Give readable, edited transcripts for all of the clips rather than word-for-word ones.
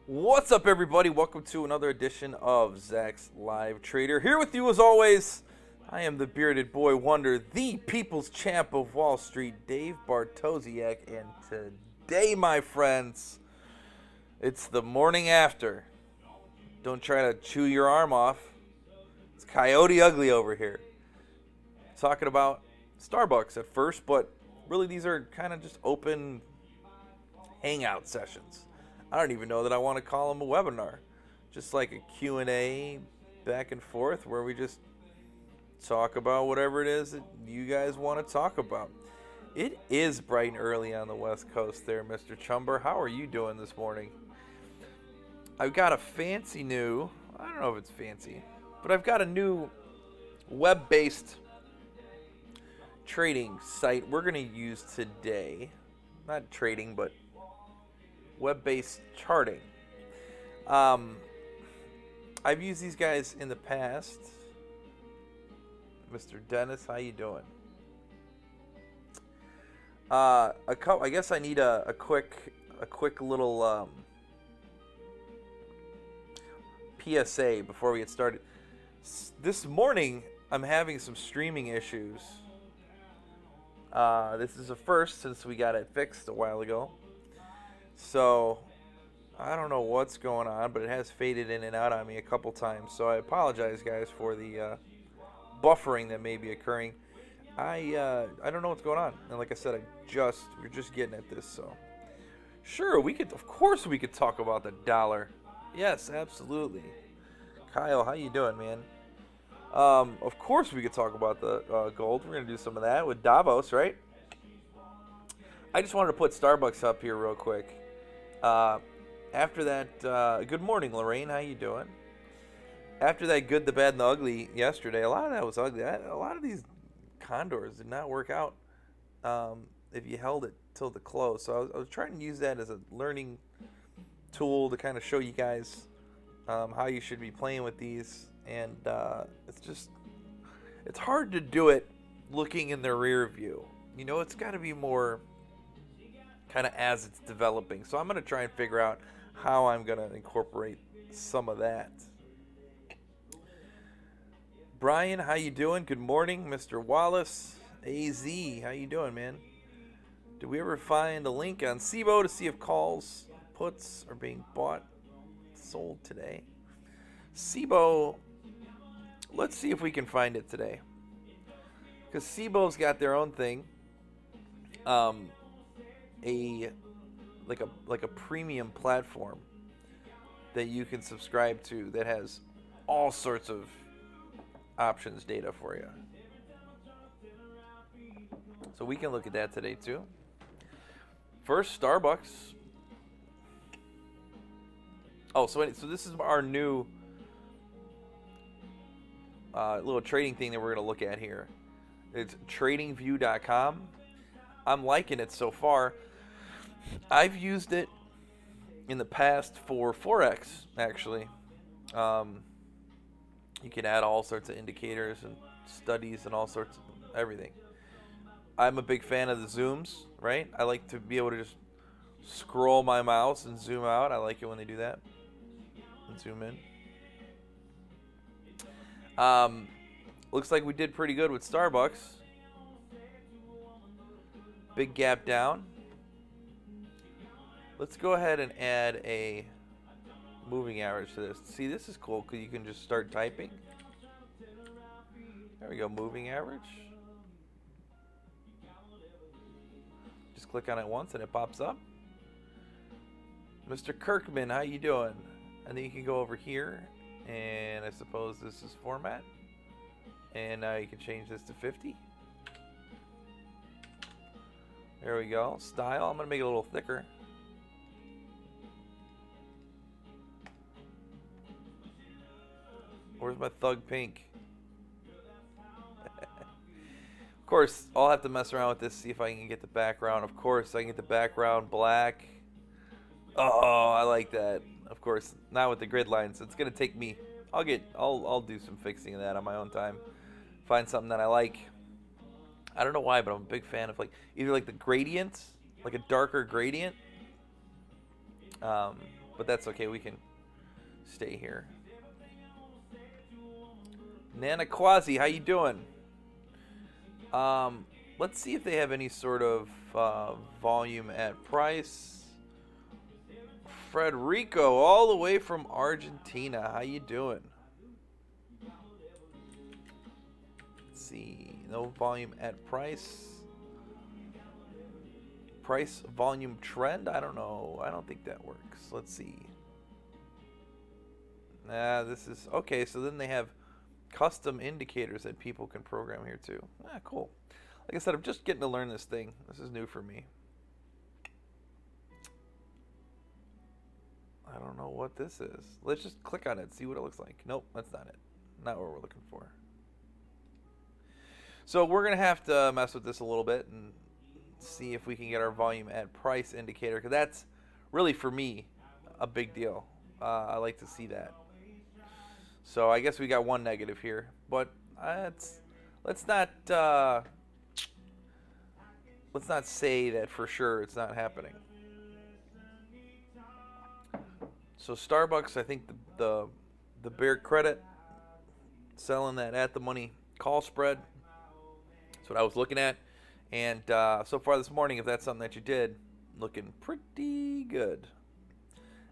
What's up, everybody? Welcome to another edition of Zach's Live Trader. Here with you as always, I am the bearded boy wonder, the people's champ of Wall Street, Dave Bartosiak. And today, my friends, it's the morning after. Don't try to chew your arm off. It's Coyote Ugly over here. Talking about Starbucks at first, but really these are kind of just open hangout sessions. I don't even know that I want to call them a webinar. Just like a Q&A back and forth where we just talk about whatever it is that you guys want to talk about. It is bright and early on the West Coast there, Mr. Chumber. How are you doing this morning? I've got a fancy new, I don't know if it's fancy, but I've got a new web-based trading site we're going to use today. Not trading, but web-based charting. I've used these guys in the past. Mr. Dennis, how you doing? I guess I need a quick little PSA before we get started. This morning I'm having some streaming issues. This is a first since we got it fixed a while ago. So, I don't know what's going on, but it has faded in and out on me a couple times. So I apologize, guys, for the buffering that may be occurring. I don't know what's going on. And like I said, we're just getting at this. So, sure, of course we could talk about the dollar. Yes, absolutely. Kyle, how you doing, man? Of course we could talk about the gold. We're going to do some of that with Davos, right? I just wanted to put Starbucks up here real quick. After that, good morning, Lorraine. How you doing? After that good, the bad, and the ugly yesterday, a lot of that was ugly. A lot of these condors did not work out if you held it till the close. So I was trying to use that as a learning tool to kind of show you guys how you should be playing with these. And it's hard to do it looking in the rear view. You know, it's got to be more kind of as it's developing. So I'm going to try and figure out how I'm going to incorporate some of that. Brian, how you doing? Good morning. Mr. Wallace, AZ, how you doing, man? Did we ever find a link on SIBO to see if calls, puts are being bought, sold today? SIBO, let's see if we can find it today. Because SIBO's got their own thing. Like a premium platform that you can subscribe to that has all sorts of options data for you. So we can look at that today too. First, Starbucks. Oh, so this is our new little trading thing that we're going to look at here. It's tradingview.com. I'm liking it so far. I've used it in the past for Forex, actually. You can add all sorts of indicators and studies and all sorts of everything. I'm a big fan of the zooms, right? I like to be able to just scroll my mouse and zoom out. I like it when they do that. And zoom in. Looks like we did pretty good with Starbucks. Big gap down. Let's go ahead and add a moving average to this. See, this is cool because you can just start typing. There we go, moving average. Just click on it once and it pops up. Mr. Kirkman, how you doing? And then you can go over here, and I suppose this is format. And now you can change this to 50. There we go. Style, I'm going to make it a little thicker. Where's my Thug Pink? Of course, I'll have to mess around with this, see if I can get the background. Of course, I can get the background black. Oh, I like that. Of course, not with the grid lines. It's gonna take me. I'll do some fixing of that on my own time. Find something that I like. I don't know why, but I'm a big fan of either the gradient, like a darker gradient. but that's okay. We can stay here. Nana Quasi, how you doing? Let's see if they have any sort of volume at price. Frederico, all the way from Argentina. How you doing? Let's see. No volume at price. Price volume trend? I don't know. I don't think that works. Let's see. Nah, this is okay. So then they have custom indicators that people can program here too. Ah, cool. Like I said, I'm just getting to learn this thing. This is new for me. I don't know what this is. Let's just click on it, see what it looks like. Nope, that's not it. Not what we're looking for. So we're going to have to mess with this a little bit and see if we can get our volume at price indicator, because that's really, for me, a big deal. I like to see that. So I guess we got one negative here, but let's not say that for sure it's not happening. So Starbucks, I think the Bear Credit selling that at the money call spread. That's what I was looking at, and so far this morning, if that's something that you did, looking pretty good.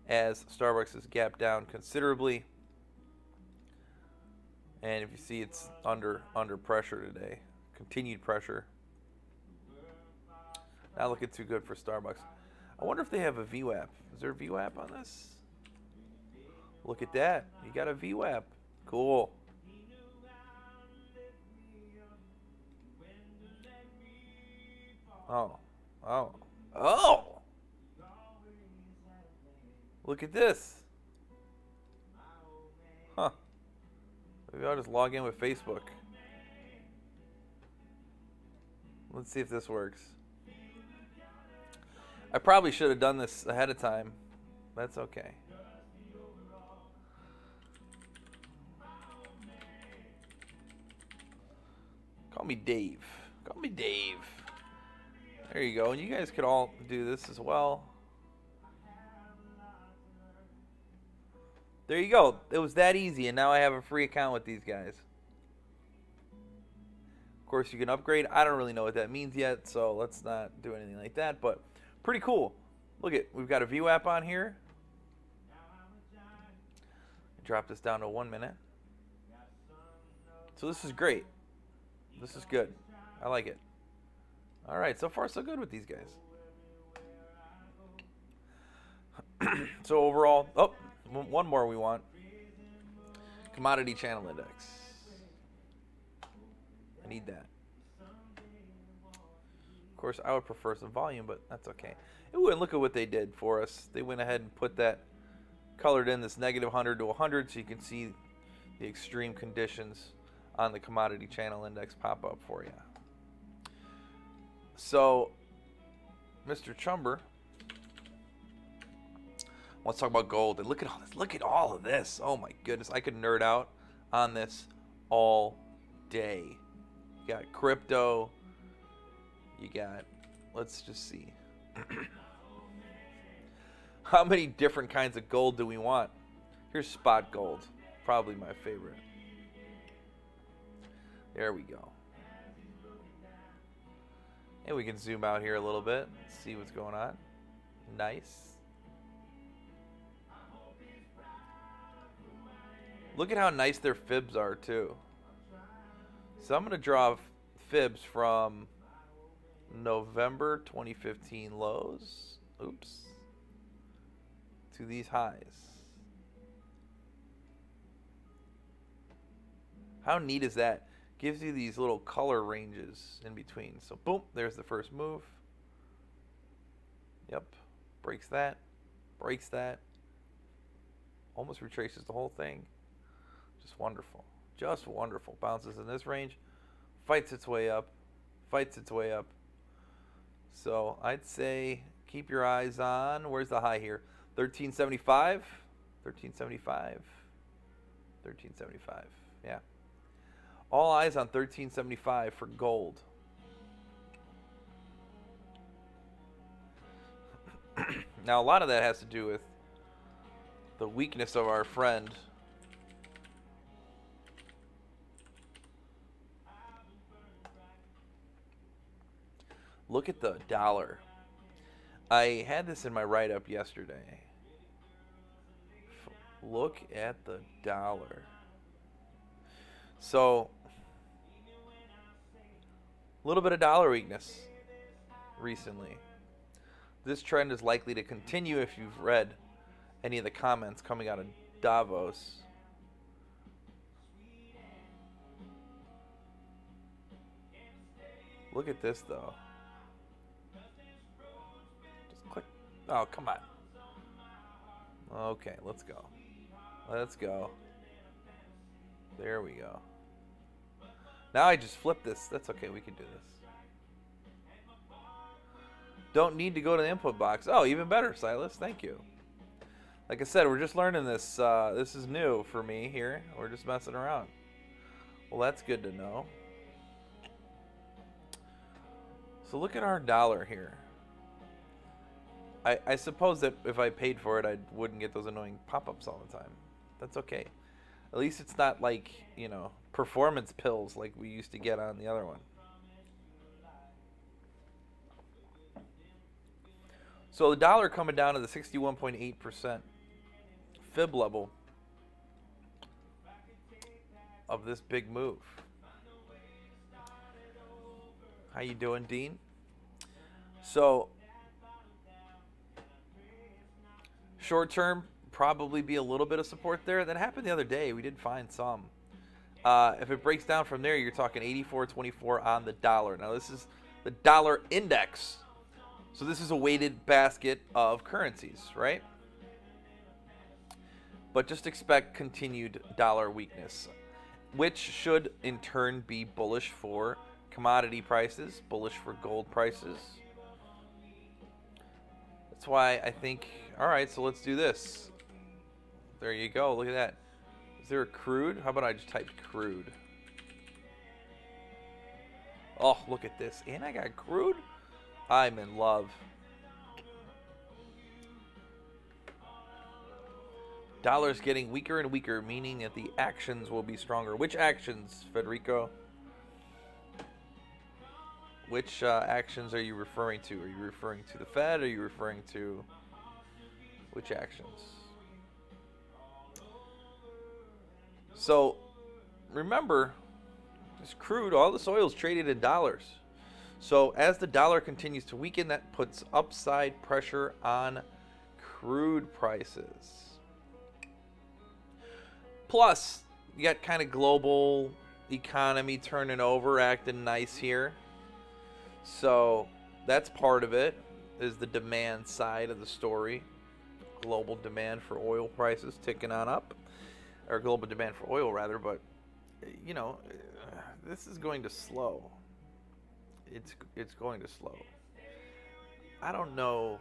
As Starbucks has gapped down considerably. And if you see, it's under pressure today. Continued pressure. Not looking too good for Starbucks. I wonder if they have a VWAP. Is there a VWAP on this? Look at that. You got a VWAP. Cool. Oh! Look at this. Huh. Maybe I'll just log in with Facebook. Let's see if this works. I probably should have done this ahead of time. That's okay. Call me Dave. Call me Dave. There you go. And you guys could all do this as well. There you go. It was that easy, and now I have a free account with these guys. Of course, you can upgrade. I don't really know what that means yet, so let's not do anything like that, but pretty cool. Look at, we've got a VWAP on here. Drop this down to 1 minute. So this is great. This is good. I like it. All right, so far so good with these guys. So overall, oh, one more we want. Commodity channel index. I need that. Of course, I would prefer some volume, but that's okay. Ooh, and look at what they did for us. They went ahead and put that, colored in this negative 100 to 100, so you can see the extreme conditions on the commodity channel index pop up for you. So, Mr. Chumber, let's talk about gold. And look at all this. Look at all of this. Oh my goodness, I could nerd out on this all day. You got crypto. You got, let's just see. How many different kinds of gold do we want? Here's spot gold. Probably my favorite. There we go. And we can zoom out here a little bit, see what's going on. Nice. Look at how nice their fibs are too. So I'm going to draw fibs from November 2015 lows, oops, to these highs. How neat is that? Gives you these little color ranges in between. So boom, there's the first move. Yep, breaks that, almost retraces the whole thing. Just wonderful, just wonderful. Bounces in this range, fights its way up, So I'd say keep your eyes on, where's the high here? 1375, 1375, 1375, yeah. All eyes on 1375 for gold. Now, a lot of that has to do with the weakness of our friend. Look at the dollar. I had this in my write-up yesterday. Look at the dollar. So, a little bit of dollar weakness recently. This trend is likely to continue if you've read any of the comments coming out of Davos. Look at this, though. Just click. Oh, come on. Okay, let's go. Let's go. There we go. Now I just flip this. That's okay. We can do this. Don't need to go to the input box. Oh, even better, Silas. Thank you. Like I said, we're just learning this. This is new for me here. We're just messing around. Well, that's good to know. So look at our dollar here. I suppose that if I paid for it, I wouldn't get those annoying pop-ups all the time. That's okay. At least it's not like, you know, performance pills like we used to get on the other one. So the dollar coming down to the 61.8% fib level of this big move. How you doing, Dean? So short term, probably be a little bit of support there. That happened the other day. We did find some. If it breaks down from there, you're talking 84.24 on the dollar. Now this is the dollar index. So this is a weighted basket of currencies, right? But just expect continued dollar weakness, which should in turn be bullish for commodity prices, bullish for gold prices. That's why I think, all right, so let's do this. There you go. Look at that. Is there a crude? How about I just type crude? Oh, look at this. And I got crude? I'm in love. Dollar's getting weaker and weaker, meaning that the actions will be stronger. Which actions, Federico? Which actions are you referring to? Are you referring to the Fed? Or are you referring to which actions? So, remember, this crude, all this oil is traded in dollars. So, as the dollar continues to weaken, that puts upside pressure on crude prices. Plus, you got kind of global economy turning over, acting nice here. So, that's part of it, is the demand side of the story. Global demand for oil prices ticking on up. Or global demand for oil, rather. But, you know, this is going to slow. It's going to slow. I don't know,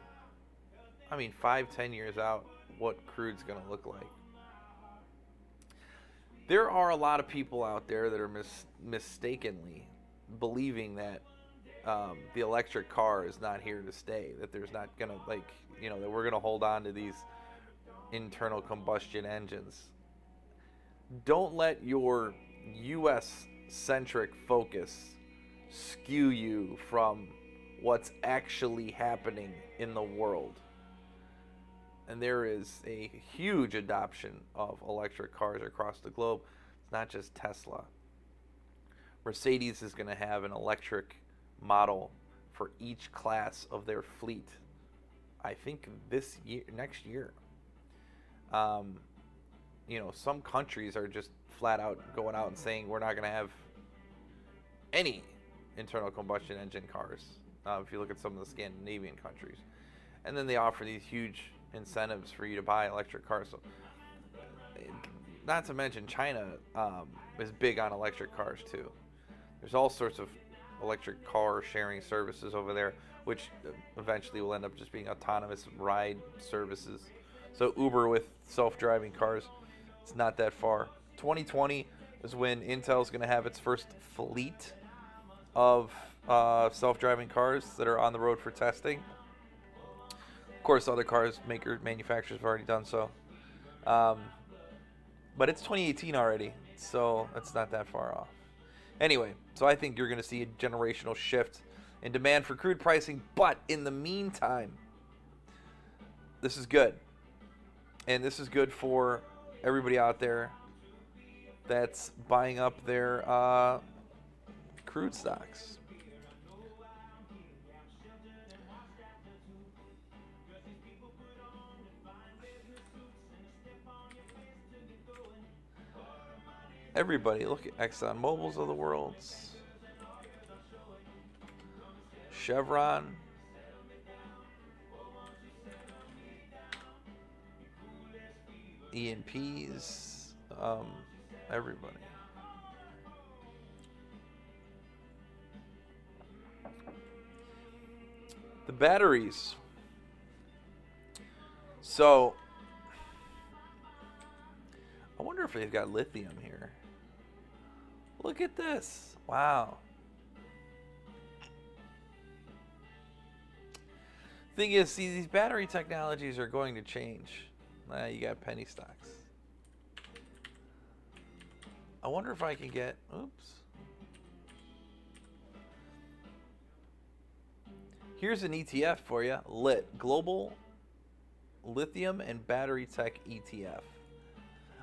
I mean, 5-10 years out, what crude's going to look like. There are a lot of people out there that are mistakenly believing that the electric car is not here to stay, that there's not going to, like, you know, that we're going to hold on to these internal combustion engines. Don't let your U.S.-centric focus skew you from what's actually happening in the world. And there is a huge adoption of electric cars across the globe. It's not just Tesla. Mercedes is going to have an electric model for each class of their fleet, I think this year, next year. You know, some countries are just flat out going out and saying we're not going to have any internal combustion engine cars, if you look at some of the Scandinavian countries. And then they offer these huge incentives for you to buy electric cars. So, not to mention China is big on electric cars too. There's all sorts of electric car sharing services over there, which eventually will end up just being autonomous ride services. So Uber with self-driving cars, it's not that far. 2020 is when Intel's going to have its first fleet of self-driving cars that are on the road for testing. Of course, other cars manufacturers have already done so. But it's 2018 already, so it's not that far off. Anyway, so I think you're going to see a generational shift in demand for crude pricing, but in the meantime, this is good. And this is good for everybody out there that's buying up their crude stocks. Everybody, look at ExxonMobil's of the world's, Chevron, E&Ps, everybody. The batteries. So, I wonder if they've got lithium here. Look at this. Wow. Thing is, see, these battery technologies are going to change. You got penny stocks. I wonder if I can get, oops. Here's an ETF for you, LIT, Global Lithium and Battery Tech ETF.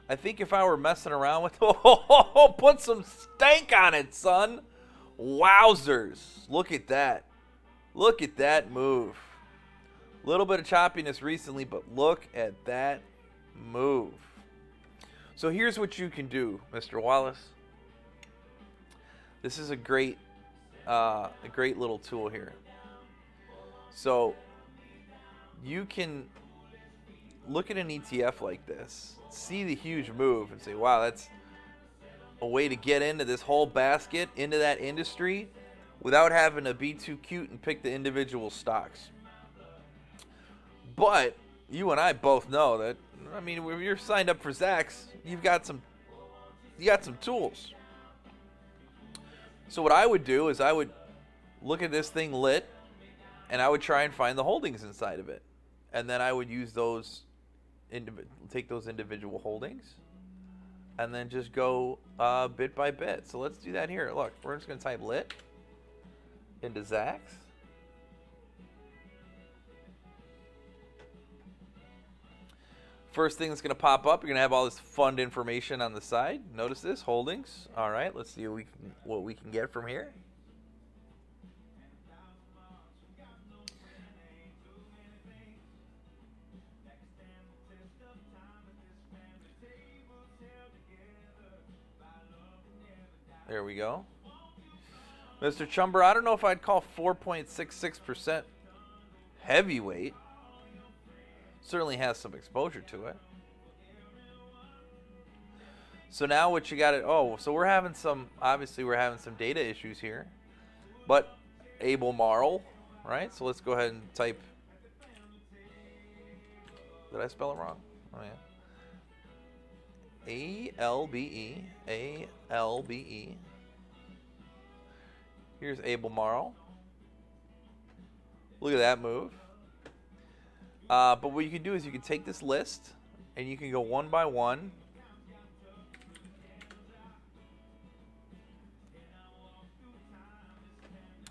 I think if I were messing around with, oh, put some stank on it, son. Wowzers. Look at that. Look at that move. A little bit of choppiness recently, but look at that move. So here's what you can do, Mr. Wallace. This is a great little tool here. So you can look at an ETF like this, see the huge move, and say, wow, that's a way to get into this whole basket, into that industry, without having to be too cute and pick the individual stocks. But you and I both know that, I mean, when you're signed up for Zacks, you got some tools. So what I would do is I would look at this thing LIT, and I would try and find the holdings inside of it. And then I would use those, take those individual holdings, and then just go bit by bit. So let's do that here. Look, we're just going to type LIT into Zacks. First thing that's going to pop up, you're going to have all this fund information on the side. Notice this, holdings. All right, let's see what we can get from here. There we go. Mr. Chumber, I don't know if I'd call 4.66% heavyweight. Certainly has some exposure to it. So now what you got it, oh, so we're having some, obviously we're having some data issues here. But Albemarle, right? So let's go ahead and type, did I spell it wrong? Oh yeah. A-L-B-E, A-L-B-E. Here's Albemarle. Look at that move. But what you can do is you can take this list and you can go one by one.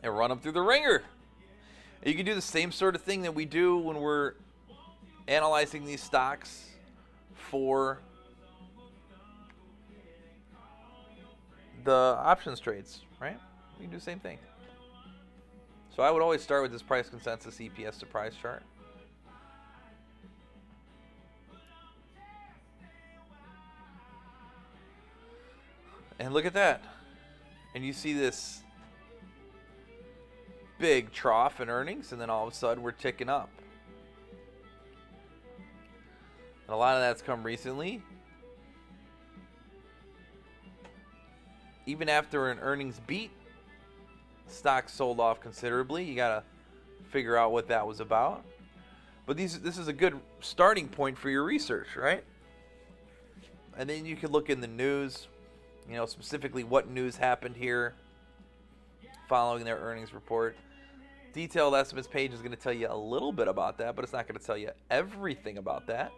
And run them through the ringer. And you can do the same sort of thing that we do when we're analyzing these stocks for the options trades, right? You can do the same thing. So I would always start with this price consensus EPS surprise chart. And look at that. And you see this big trough in earnings, and then all of a sudden we're ticking up. And a lot of that's come recently. Even after an earnings beat, stocks sold off considerably. You got to figure out what that was about. But this is a good starting point for your research, right? And then you can look in the news, you know, specifically what news happened here following their earnings report. Detailed estimates page is going to tell you a little bit about that, but it's not going to tell you everything about that.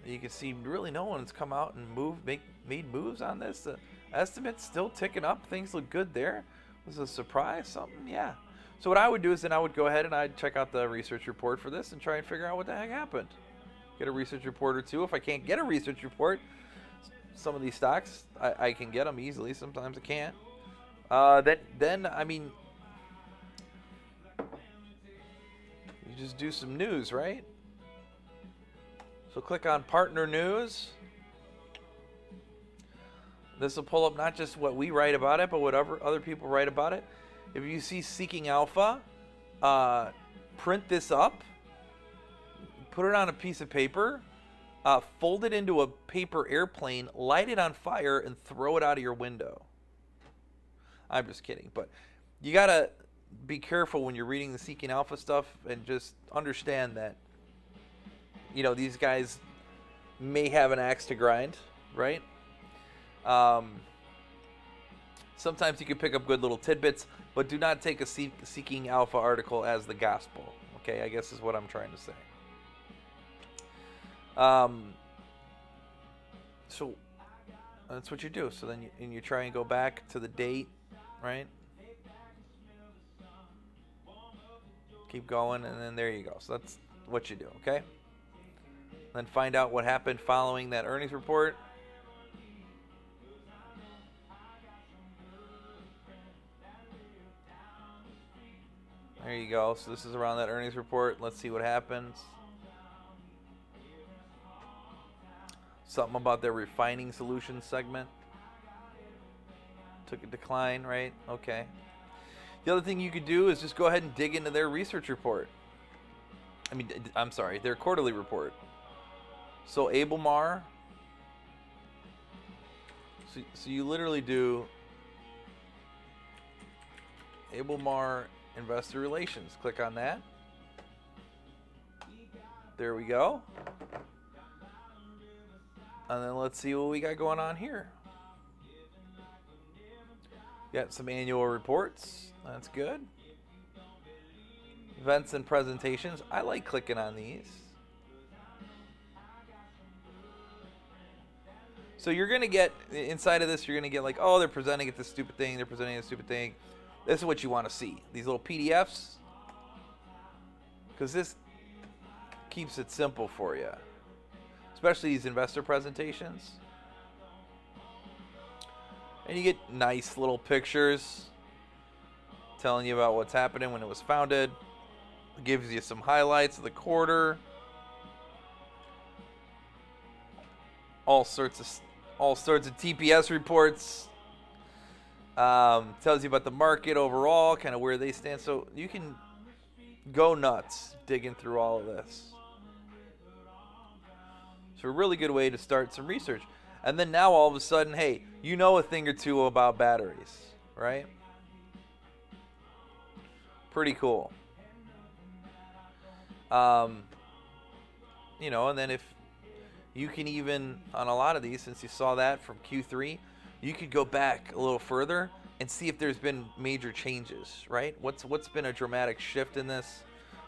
You can see really no one's come out and made moves on this. The estimate's still ticking up. Things look good there. Was it a surprise? Something? Yeah. So what I would do is then I would go ahead and I'd check out the research report for this and try and figure out what the heck happened. Get a research report or two. If I can't get a research report, some of these stocks, I can get them easily. Sometimes I can't. Then I mean, you just do some news, right? So click on Partner News. This will pull up not just what we write about it, but what other people write about it. If you see Seeking Alpha, print this up, put it on a piece of paper, fold it into a paper airplane, light it on fire, and throw it out of your window. I'm just kidding, but you gotta be careful when you're reading the Seeking Alpha stuff and just understand that, you know, these guys may have an axe to grind, right? Sometimes you can pick up good little tidbits, but do not take a Seeking Alpha article as the gospel. Okay, I guess is what I'm trying to say. So that's what you do. So then you try and go back to the date, right? Keep going, and then there you go. So that's what you do, okay? Then find out what happened following that earnings report. There you go. So this is around that earnings report. Let's see what happens. Something about their refining solutions segment. Took a decline, right? Okay. The other thing you could do is just go ahead and dig into their research report. I'm sorry, their quarterly report. So Abelmar. So you literally do Abelmar Investor Relations. Click on that. There we go. And then let's see what we got going on here. Got some annual reports. That's good. Events and presentations. I like clicking on these. So you're going to get, inside of this, you're going to get like, oh, they're presenting at this stupid thing. They're presenting this stupid thing. This is what you want to see. These little PDFs. Because this keeps it simple for you. Especially these investor presentations. And you get nice little pictures telling you about what's happening when it was founded. It gives you some highlights of the quarter. All sorts of TPS reports. Tells you about the market overall, kind of where they stand. So you can go nuts digging through all of this. So a really good way to start some research. And then now all of a sudden, hey, you know a thing or two about batteries, right? Pretty cool. You know, and then if you can even, on a lot of these, since you saw that from Q3, you could go back a little further and see if there's been major changes, right? What's been a dramatic shift in this?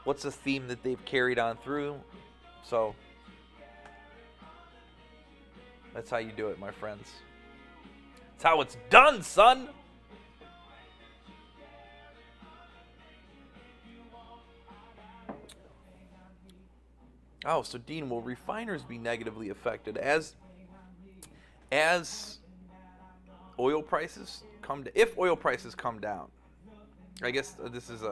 What's a theme that they've carried on through? So that's how you do it, my friends. That's how it's done, son. Oh, so Dean, will refiners be negatively affected as oil prices come down? If oil prices come down, I guess this is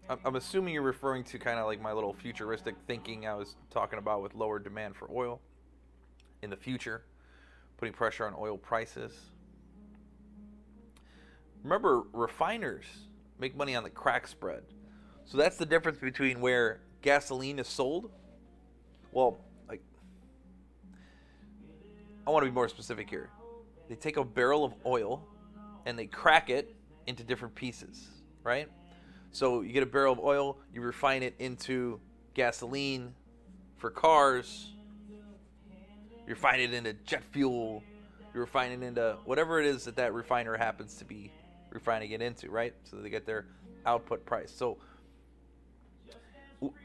I'm assuming you're referring to kind of like my little futuristic thinking I was talking about with lower demand for oil in the future, putting pressure on oil prices. Remember, refiners make money on the crack spread. So that's the difference between where gasoline is sold. Well, like, I want to be more specific here. They take a barrel of oil and they crack it into different pieces, right? So you get a barrel of oil, you refine it into gasoline for cars, you refine it into jet fuel, you refine it into whatever it is that refiner happens to be refining it into, right? So they get their output price. So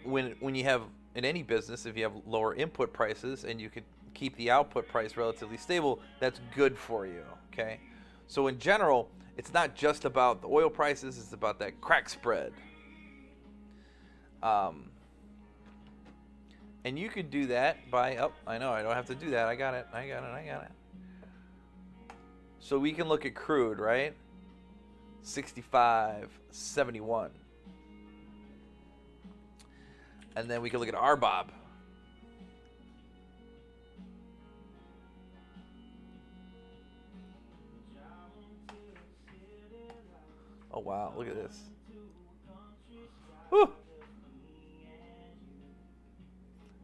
when you have in any business, if you have lower input prices and you could keep the output price relatively stable, that's good for you, okay? So in general, it's not just about the oil prices, it's about that crack spread. And you could do that by, oh, I know, I don't have to do that. I got it. So we can look at crude, right? 65.71. And then we can look at RBOB. Oh, wow. Look at this. Whew.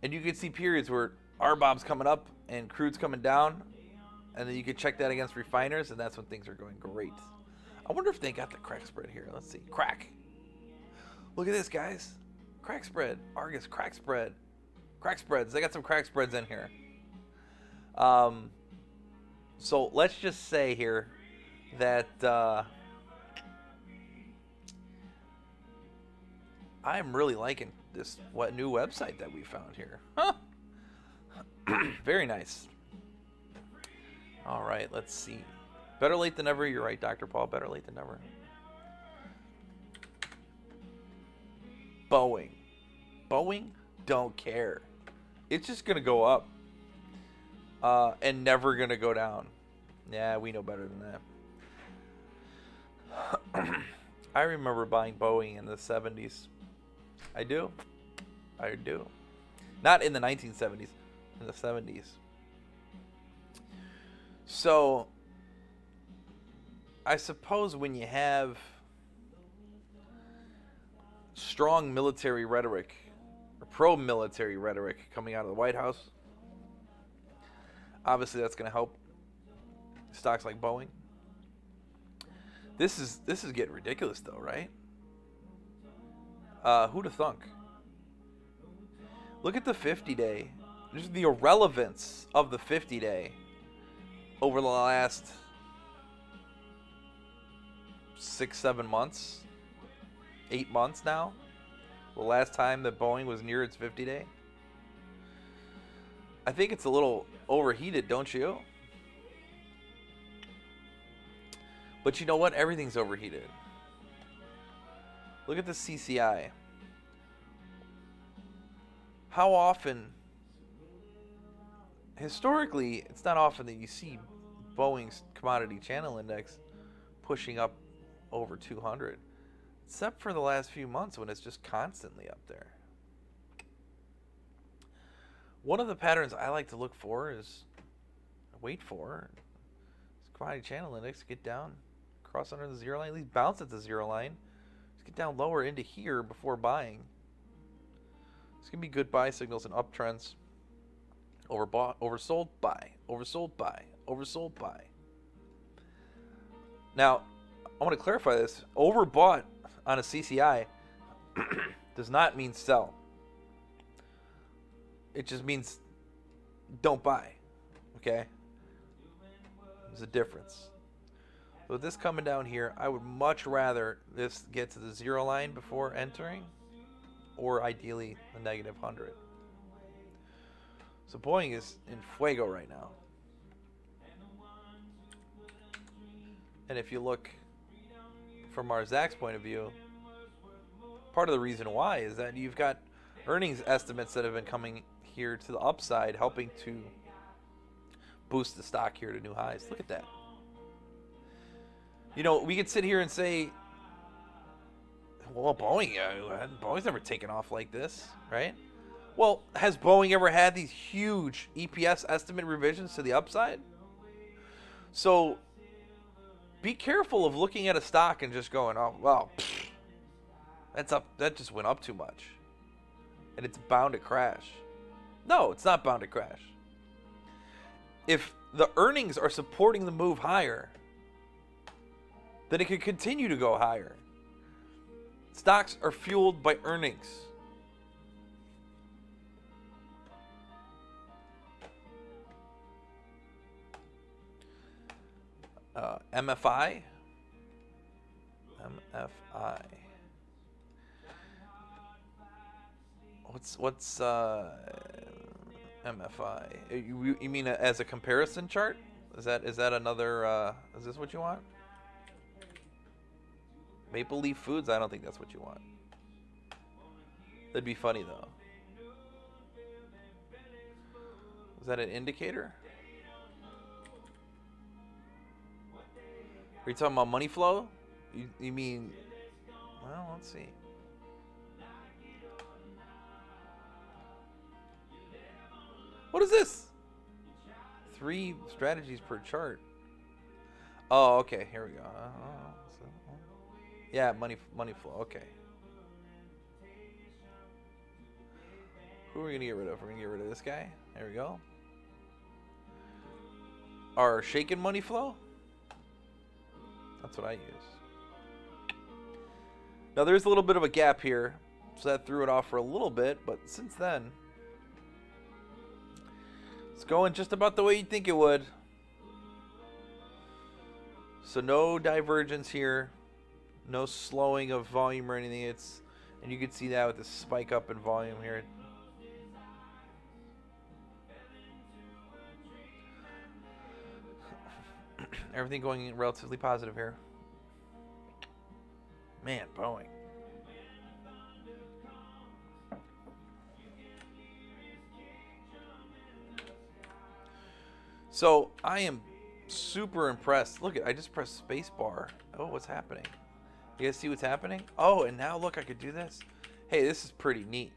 And you can see periods where RBOB's coming up and crude's coming down. And then you can check that against refiners, and that's when things are going great. I wonder if they got the crack spread here. Let's see. Crack. Look at this, guys. Crack spread. Argus, crack spread. Crack spreads. They got some crack spreads in here. So let's just say here that I'm really liking this new website that we found here. Huh? Very nice. All right, let's see. Better late than never. You're right, Dr. Paul. Better late than never. Boeing. Boeing don't care. It's just going to go up. And never going to go down. Yeah, we know better than that. I remember buying Boeing in the 70s. I do. Not in the 1970s. In the 70s. So, I suppose when you have strong military rhetoric, or pro-military rhetoric coming out of the White House, obviously that's going to help stocks like Boeing. This is getting ridiculous though, right? Who'd have thunk? Look at the 50-day. Just the irrelevance of the 50-day over the last 6-7 months, 8 months now. The last time that Boeing was near its 50-day. I think it's a little overheated, don't you? But you know what? Everything's overheated. Look at the CCI. How often, historically, it's not often that you see Boeing's commodity channel index pushing up over 200, except for the last few months when it's just constantly up there. One of the patterns I like to look for is, wait for, is commodity channel index get down, cross under the zero line, at least bounce at the zero line, just get down lower into here before buying. It's going to be good buy signals and uptrends. Overbought, oversold, buy. Oversold, buy. Oversold, buy. Now, I want to clarify this. Overbought on a CCI does not mean sell. It just means don't buy. Okay? There's a difference. So with this coming down here, I would much rather this get to the zero line before entering, or ideally the negative 100. So Boeing is in fuego right now. And if you look from our Zacks point of view, part of the reason why is that you've got earnings estimates that have been coming here to the upside, helping to boost the stock here to new highs. Look at that. You know, we could sit here and say, well, Boeing's never taken off like this, right? Well, has Boeing ever had these huge EPS estimate revisions to the upside? So be careful of looking at a stock and just going, oh, well, that's up. That just went up too much, and it's bound to crash. No, it's not bound to crash. If the earnings are supporting the move higher, then it could continue to go higher. Stocks are fueled by earnings. MFI. what's MFI? You mean as a comparison chart? Is that another? Is this what you want? Maple Leaf Foods? I don't think that's what you want. That'd be funny though. Is that an indicator? Are you talking about money flow? You mean? Well, let's see. What is this? 3 strategies per chart. Oh, okay. Here we go. Yeah, money flow. Okay. Who are we gonna get rid of? We're gonna get rid of this guy. There we go. Our shaken money flow. That's what I use. Now there's a little bit of a gap here, so that threw it off for a little bit. But since then, it's going just about the way you'd think it would. So no divergence here, no slowing of volume or anything. And you can see that with the spike up in volume here. Everything going relatively positive here. Man, Boeing. So I am super impressed. Look, I just pressed space bar. Oh, what's happening? You guys see what's happening? Oh, and now look, I could do this. Hey, this is pretty neat.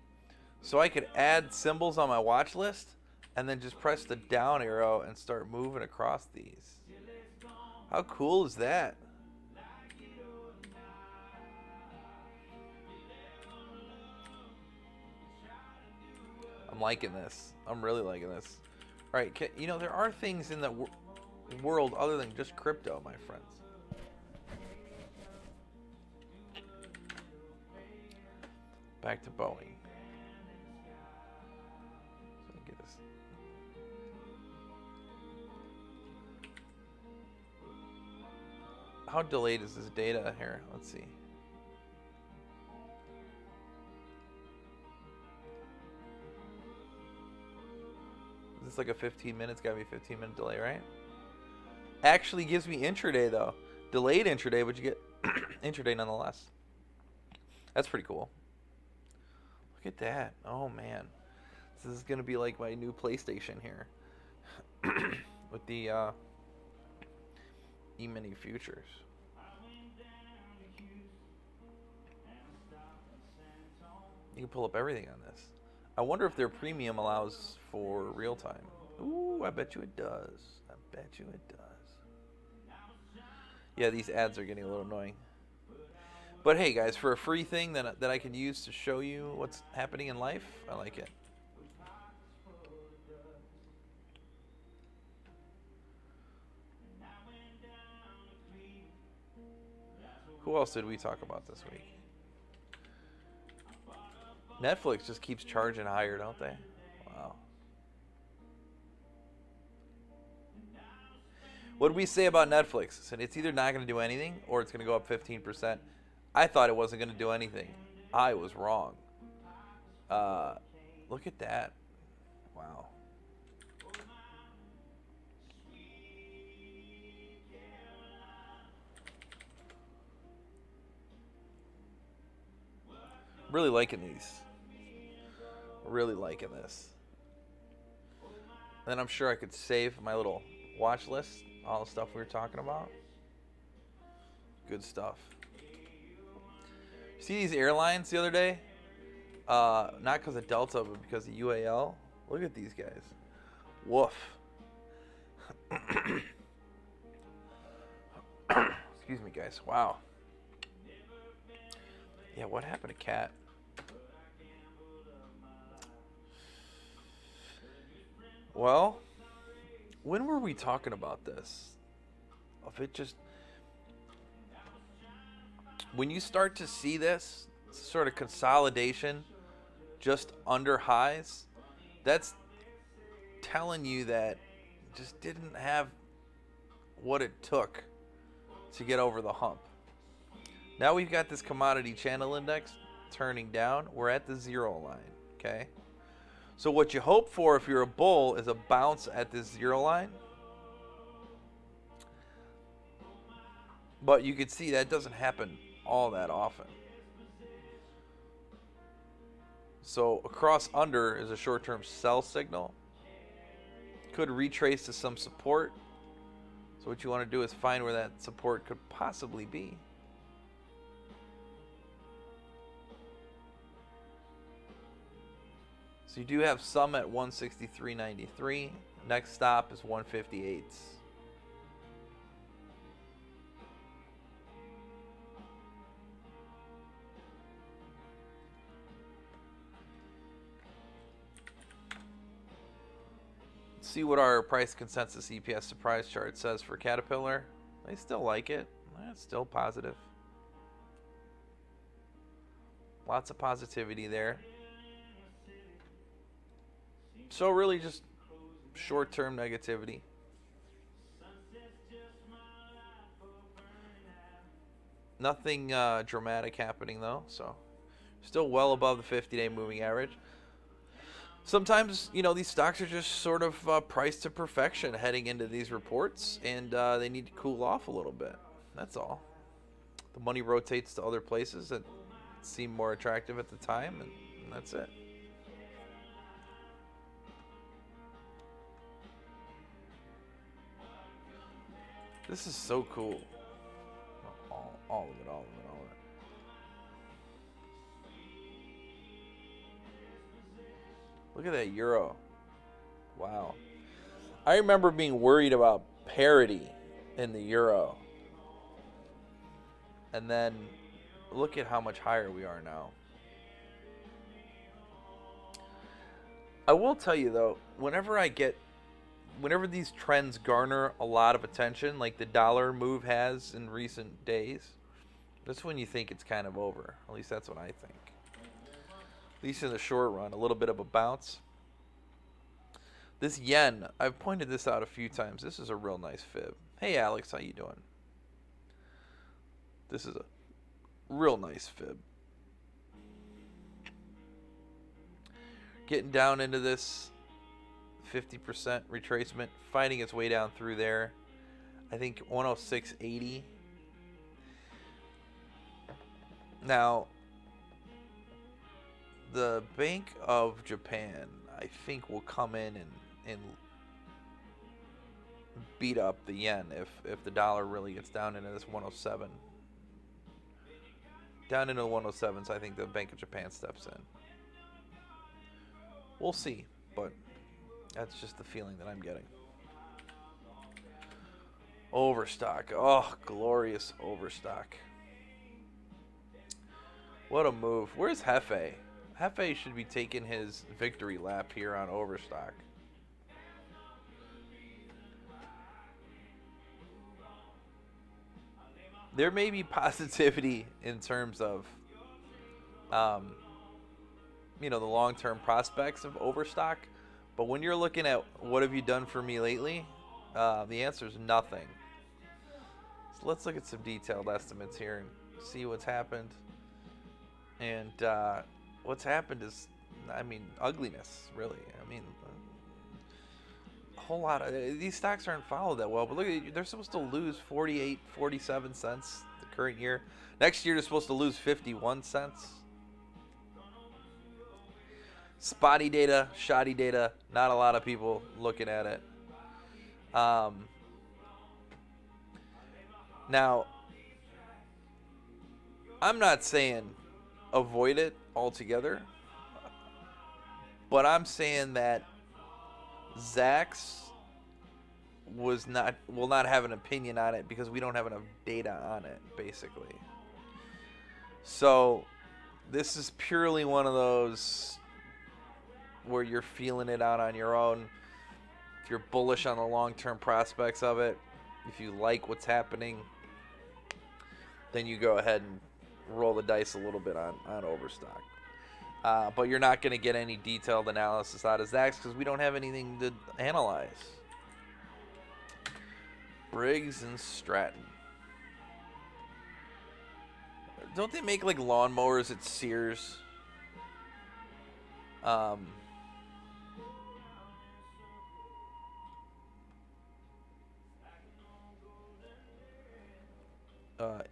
So I could add symbols on my watch list and then just press the down arrow and start moving across these. How cool is that? I'm liking this. I'm really liking this. All right, you know, there are things in the world other than just crypto, my friends. Back to Boeing. So let me get this. How delayed is this data here? Let's see. Is this like a 15 minutes? Gotta be a 15-minute delay, right? Actually gives me intraday though. Delayed intraday, but you get intraday nonetheless. That's pretty cool. Look at that. Oh man. This is gonna be like my new PlayStation here. With the E-mini futures. You can pull up everything on this. I wonder if their premium allows for real time. Ooh, I bet you it does. I bet you it does. Yeah, these ads are getting a little annoying. But hey guys, for a free thing that I can use to show you what's happening in life, I like it. Who else did we talk about this week? Netflix just keeps charging higher, don't they? Wow. What did we say about Netflix? Said it's either not going to do anything or it's going to go up 15%. I thought it wasn't going to do anything. I was wrong. Look at that. Wow. Really liking these. Really liking this. Then I'm sure I could save my little watch list, all the stuff we were talking about. Good stuff. See these airlines the other day? Not because of Delta, but because of UAL. Look at these guys. Woof. Excuse me, guys. Wow. Yeah, what happened to Cat? Well, when were we talking about this? If it just... When you start to see this sort of consolidation just under highs, that's telling you that it just didn't have what it took to get over the hump. Now we've got this commodity channel index turning down. We're at the 0 line, Okay. So what you hope for if you're a bull is a bounce at this zero line. But you can see that doesn't happen all that often. So across under is a short-term sell signal. Could retrace to some support. So what you want to do is find where that support could possibly be. So you do have some at 163.93. Next stop is 158. See what our price consensus EPS surprise chart says for Caterpillar. They still like it. It's still positive. Lots of positivity there. So really just short-term negativity. Nothing dramatic happening though, so still well above the 50-day moving average. Sometimes, you know, these stocks are just sort of priced to perfection heading into these reports, and they need to cool off a little bit. That's all. The money rotates to other places that seem more attractive at the time, and that's it. This is so cool. All of it, all of it, all of it. Look at that euro. Wow. I remember being worried about parity in the euro. And then look at how much higher we are now. I will tell you though, whenever these trends garner a lot of attention, like the dollar move has in recent days, that's when you think it's kind of over. At least that's what I think. At least in the short run, a little bit of a bounce. This yen, I've pointed this out a few times. This is a real nice fib. Hey Alex, how you doing? This is a real nice fib. Getting down into this 50% retracement, fighting its way down through there. I think 106.80. Now, the Bank of Japan, I think, will come in and beat up the yen if the dollar really gets down into this 107. Down into the 107s, I think the Bank of Japan steps in. We'll see, but that's just the feeling that I'm getting. Overstock. Oh, glorious overstock. What a move. Where's Hefe? Hefe should be taking his victory lap here on overstock. There may be positivity in terms of, you know, the long-term prospects of overstock. But when you're looking at what have you done for me lately, the answer is nothing. So let's look at some detailed estimates here and see what's happened. And what's happened is, I mean, ugliness, really. I mean, a whole lot of these stocks aren't followed that well. But look, they're supposed to lose 48, 47 cents the current year. Next year, they're supposed to lose 51 cents. Spotty data, shoddy data. Not a lot of people looking at it. Now, I'm not saying avoid it altogether, but I'm saying that Zacks will not have an opinion on it because we don't have enough data on it, basically. So this is purely one of those where you're feeling it out on your own. If you're bullish on the long-term prospects of it, if you like what's happening, then you go ahead and roll the dice a little bit on overstock. But you're not going to get any detailed analysis out of Zacks because we don't have anything to analyze. Briggs and Stratton. Don't they make like lawnmowers at Sears? Um,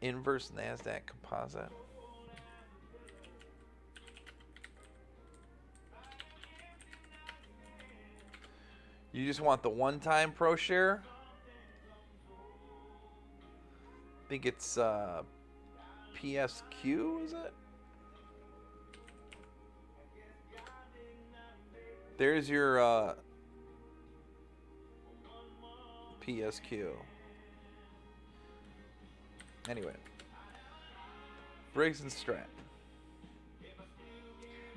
Inverse NASDAQ composite. You just want the one-time pro share? I think it's PSQ, is it? There's your PSQ. Anyway, Briggs and Stratton.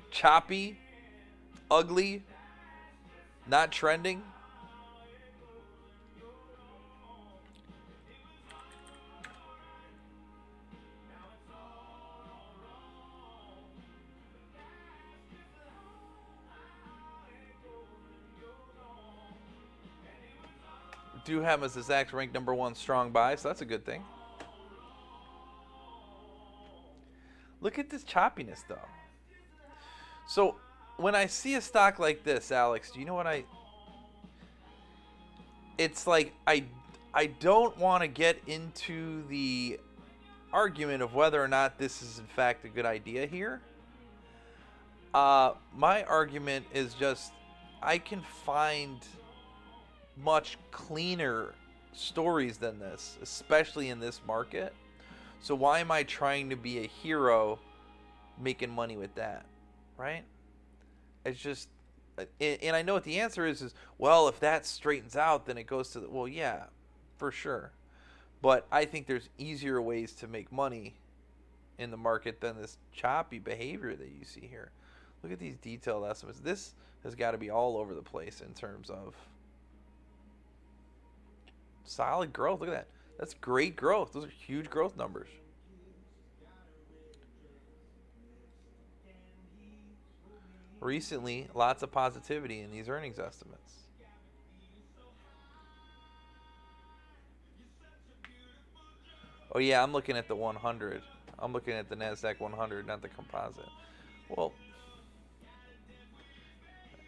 Choppy, ugly, not trending. Do have as this act ranked #1 strong buy, so that's a good thing. Look at this choppiness, though. So when I see a stock like this, Alex, do you know what it's like I don't want to get into the argument of whether or not this is in fact a good idea here. My argument is just I can find much cleaner stories than this, especially in this market. So why am I trying to be a hero making money with that, right? It's just, and I know what the answer is well, if that straightens out, then it goes to the, well, yeah, for sure. But I think there's easier ways to make money in the market than this choppy behavior that you see here. Look at these detailed estimates. This has got to be all over the place in terms of solid growth. Look at that. That's great growth. Those are huge growth numbers. Recently, lots of positivity in these earnings estimates. Oh yeah, I'm looking at the 100. I'm looking at the NASDAQ 100, not the composite. Well,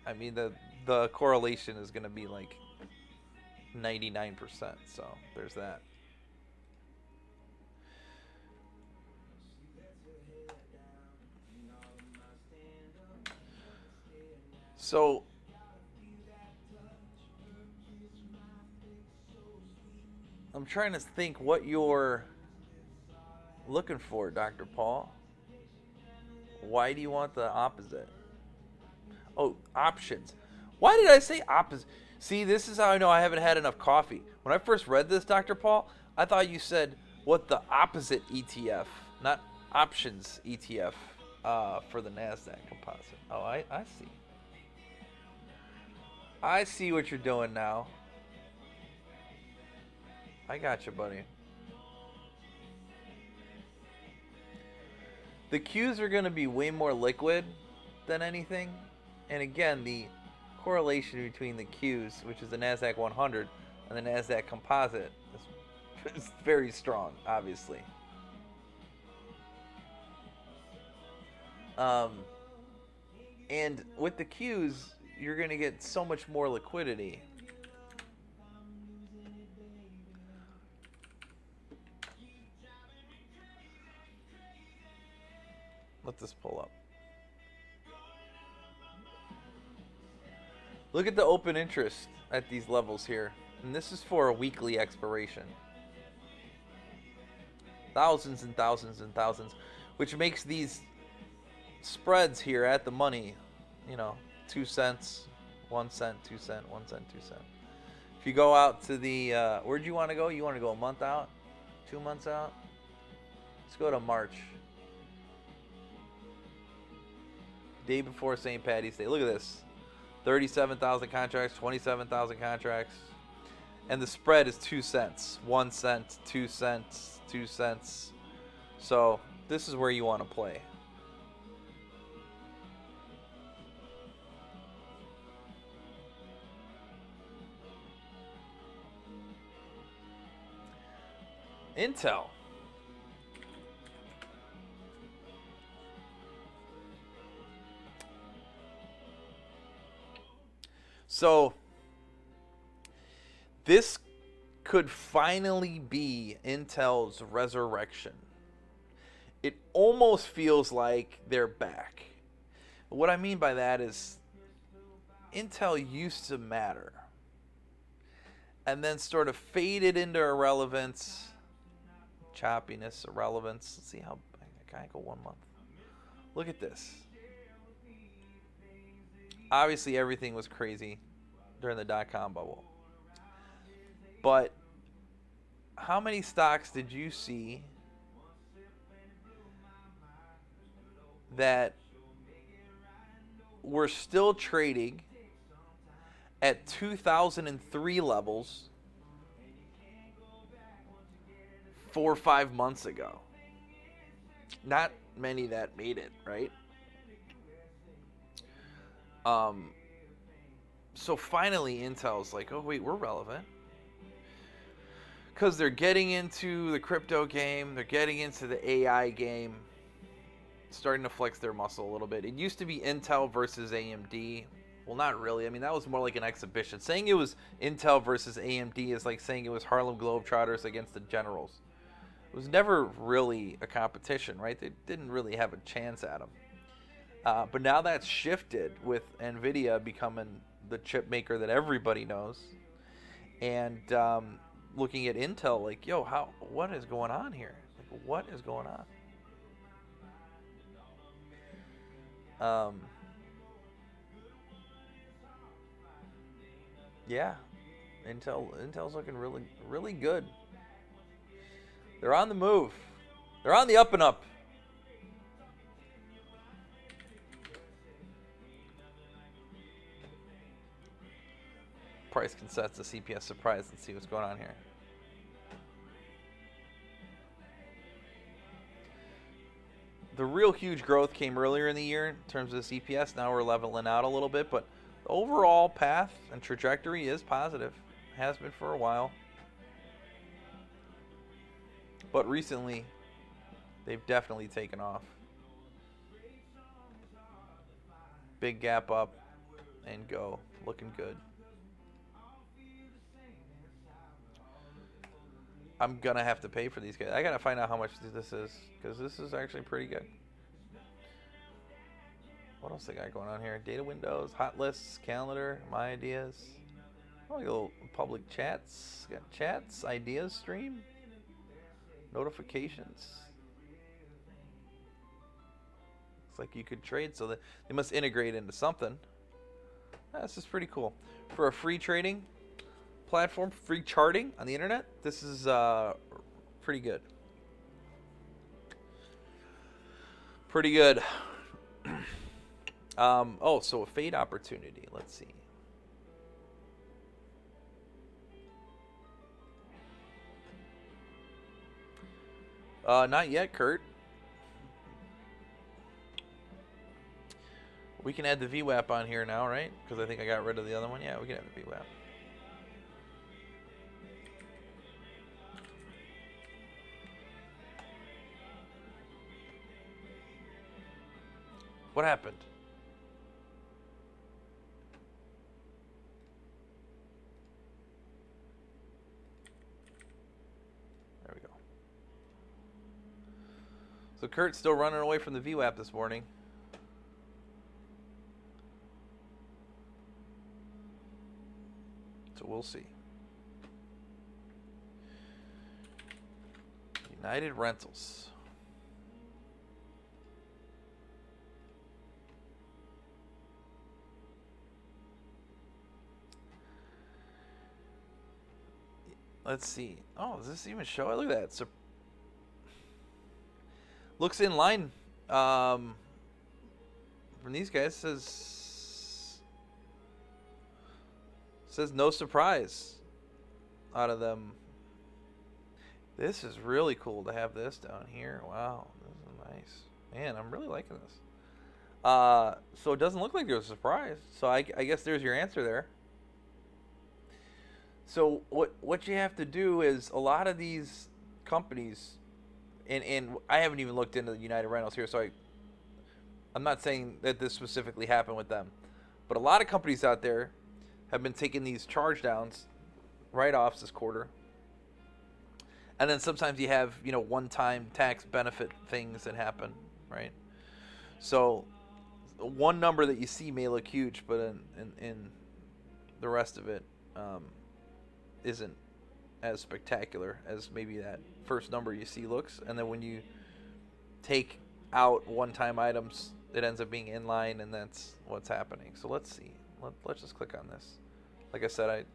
I mean, the correlation is going to be like 99%, so there's that. So I'm trying to think what you're looking for, Dr. Paul. Why do you want the opposite? Oh, options. Why did I say opposite? See, this is how I know I haven't had enough coffee. When I first read this, Dr. Paul, I thought you said what the opposite ETF, not options ETF for the NASDAQ composite. Oh, I see. I see what you're doing now. I got you, buddy. The Qs are going to be way more liquid than anything. And again, the correlation between the Qs, which is the NASDAQ 100, and the NASDAQ composite is very strong, obviously. And with the Qs, you're going to get so much more liquidity. Let this pull up. Look at the open interest at these levels here. And this is for a weekly expiration. Thousands and thousands and thousands. Which makes these spreads here at the money, you know, 2 cents, 1 cent, 2 cent, 1 cent, 2 cent. If you go out to the, where'd you want to go? You want to go a month out? 2 months out? Let's go to March. Day before St. Paddy's Day. Look at this. 37,000 contracts, 27,000 contracts. And the spread is 2 cents. 1 cent, 2 cents, 2 cents. So this is where you want to play. Intel. So this could finally be Intel's resurrection. It almost feels like they're back. What I mean by that is Intel used to matter and then sort of faded into irrelevance, choppiness, irrelevance. Let's see how I can go 1 month. Look at this. Obviously, everything was crazy during the dot-com bubble. But how many stocks did you see that were still trading at 2003 levels 4 or 5 months ago? Not many that made it, right? So finally Intel's like, oh wait, we're relevant. Because they're getting into the crypto game, they're getting into the AI game, starting to flex their muscle a little bit. It used to be Intel versus AMD. Well, not really. I mean, that was more like an exhibition. Saying it was Intel versus AMD is like saying it was Harlem Globetrotters against the Generals. It was never really a competition, right? They didn't really have a chance at them. But now that's shifted with NVIDIA becoming the chip maker that everybody knows. And looking at Intel like, yo, what is going on here? Like, what is going on? Yeah, Intel's looking really, really good. They're on the move. They're on the up and up. Price consensus, EPS surprise. Let's see what's going on here. The real huge growth came earlier in the year in terms of this EPS. Now we're leveling out a little bit, but the overall path and trajectory is positive. Has been for a while. But recently, they've definitely taken off. Big gap up and go. Looking good. I'm going to have to pay for these guys. I got to find out how much this is, because this is actually pretty good. What else they got going on here? Data windows, hot lists, calendar, my ideas. Oh, a little public chats. Got chats, ideas stream, notifications. It's like you could trade, so that they must integrate into something. This is pretty cool. For a free trading platform, free charting on the internet, this is pretty good. Pretty good. Oh, so a fade opportunity. Let's see. Not yet, Kurt. We can add the VWAP on here now, right? Because I think I got rid of the other one. Yeah, we can add the VWAP. What happened? There we go. So Kurt's still running away from the VWAP this morning. So we'll see. United Rentals. Let's see. Oh, does this even show it? Look at that. So, looks in line from these guys. Says no surprise out of them. This is really cool to have this down here. Wow, this is nice. Man, I'm really liking this. So it doesn't look like there's a surprise. So I guess there's your answer there. So what you have to do is, a lot of these companies, and I haven't even looked into the United Rentals here, so I'm not saying that this specifically happened with them, but a lot of companies out there have been taking these charge downs, write-offs this quarter. And then sometimes you have, one-time tax benefit things that happen, right? So one number that you see may look huge, but in the rest of it isn't as spectacular as maybe that first number you see looks. And then when you take out one-time items, it ends up being in line, and that's what's happening. So let's see. Let's just click on this. Like I said,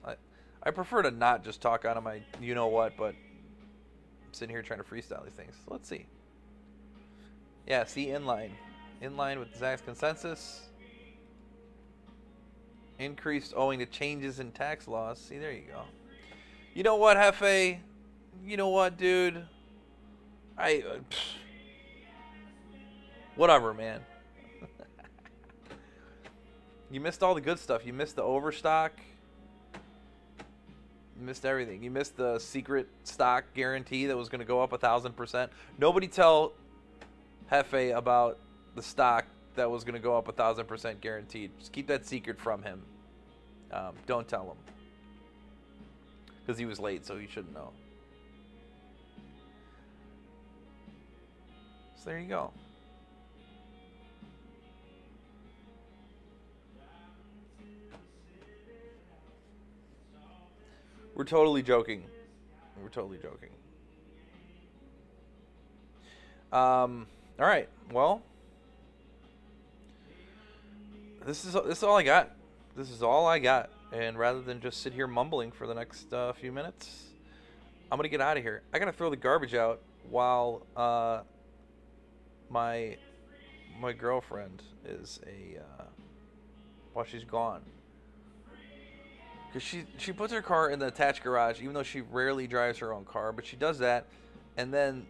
I prefer to not just talk out of my you-know-what, but I'm sitting here trying to freestyle these things. So let's see. Yeah, see, in line. In line with Zach's consensus. Increased owing to changes in tax laws. See, there you go. You know what, Hefe? You know what, dude? Whatever, man. You missed all the good stuff. You missed the overstock. You missed everything. You missed the secret stock guarantee that was going to go up 1,000%. Nobody tell Hefe about the stock that was going to go up 1,000% guaranteed. Just keep that secret from him. Don't tell him. Because he was late, so he shouldn't know. So there you go. We're totally joking. We're totally joking. All right. Well, this is all I got. This is all I got. And rather than just sit here mumbling for the next few minutes, I'm gonna get out of here. I gotta throw the garbage out while my girlfriend is while she's gone. Because she puts her car in the attached garage, even though she rarely drives her own car, but she does that, and then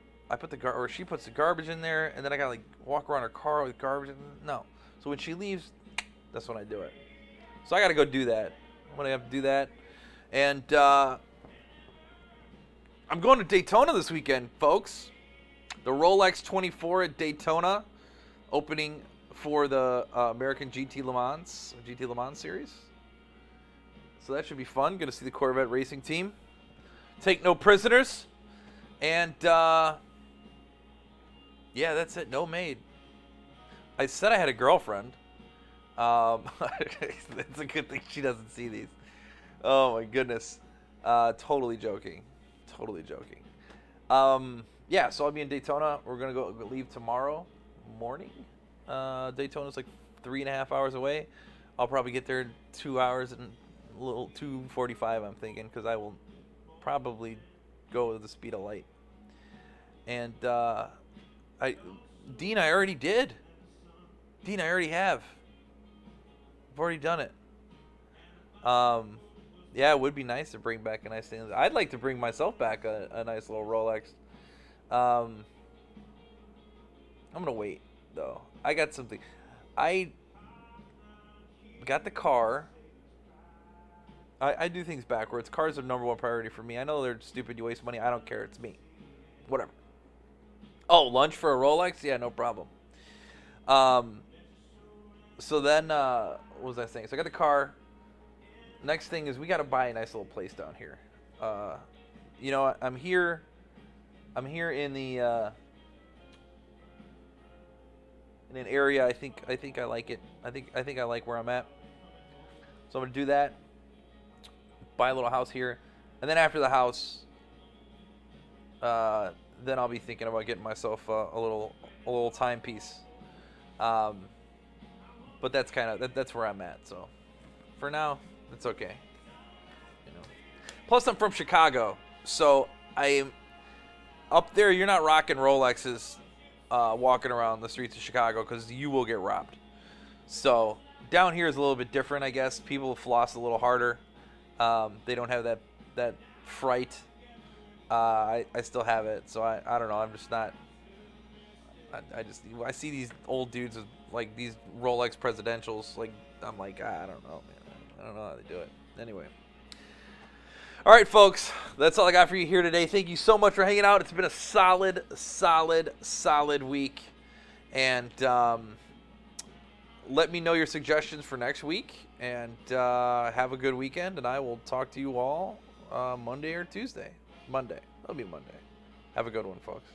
she puts the garbage in there, and then I gotta walk around her car with garbage. No, so when she leaves, that's when I do it. So I gotta go do that. I'm gonna have to do that, and I'm going to Daytona this weekend, folks. The Rolex 24 at Daytona, opening for the American GT Le Mans series. So that should be fun. Going to see the Corvette racing team. Take no prisoners. And, yeah, that's it. No maid. I said I had a girlfriend. It's a good thing she doesn't see these. Oh, my goodness. Totally joking. Totally joking. Yeah, so I'll be in Daytona. We're going to leave tomorrow morning. Daytona's like 3.5 hours away. I'll probably get there in 2 hours and a little 2:45, I'm thinking, because I will probably go with the speed of light. And Dean, I already did. Dean, I already have. I've already done it. Yeah, it would be nice to bring back a nice thing. I'd like to bring myself back a nice little Rolex. I'm gonna wait though. I got something. I got the car. I do things backwards. Cars are number one priority for me. I know they're stupid. You waste money. I don't care. It's me. Whatever. Oh, lunch for a Rolex? Yeah, no problem. So then, what was I saying? So I got the car. Next thing is we got to buy a nice little place down here. You know, I'm here in the in an area. I think I like it. I think I like where I'm at. So I'm gonna do that. Buy a little house here, and then after the house, then I'll be thinking about getting myself a little timepiece. But that's that's where I'm at. So for now, it's okay. You know. Plus, I'm from Chicago, so I'm up there. You're not rocking Rolexes, walking around the streets of Chicago because you will get robbed. So down here is a little bit different, I guess. People floss a little harder. They don't have that fright. I still have it, so I don't know. I'm just not. I see these old dudes with like these Rolex Presidentials. Like I'm like I don't know, man. I don't know how they do it. Anyway. All right, folks. That's all I got for you here today. Thank you so much for hanging out. It's been a solid week, and let me know your suggestions for next week, and have a good weekend, and I will talk to you all Monday or Tuesday. Monday. It'll be Monday. Have a good one, folks.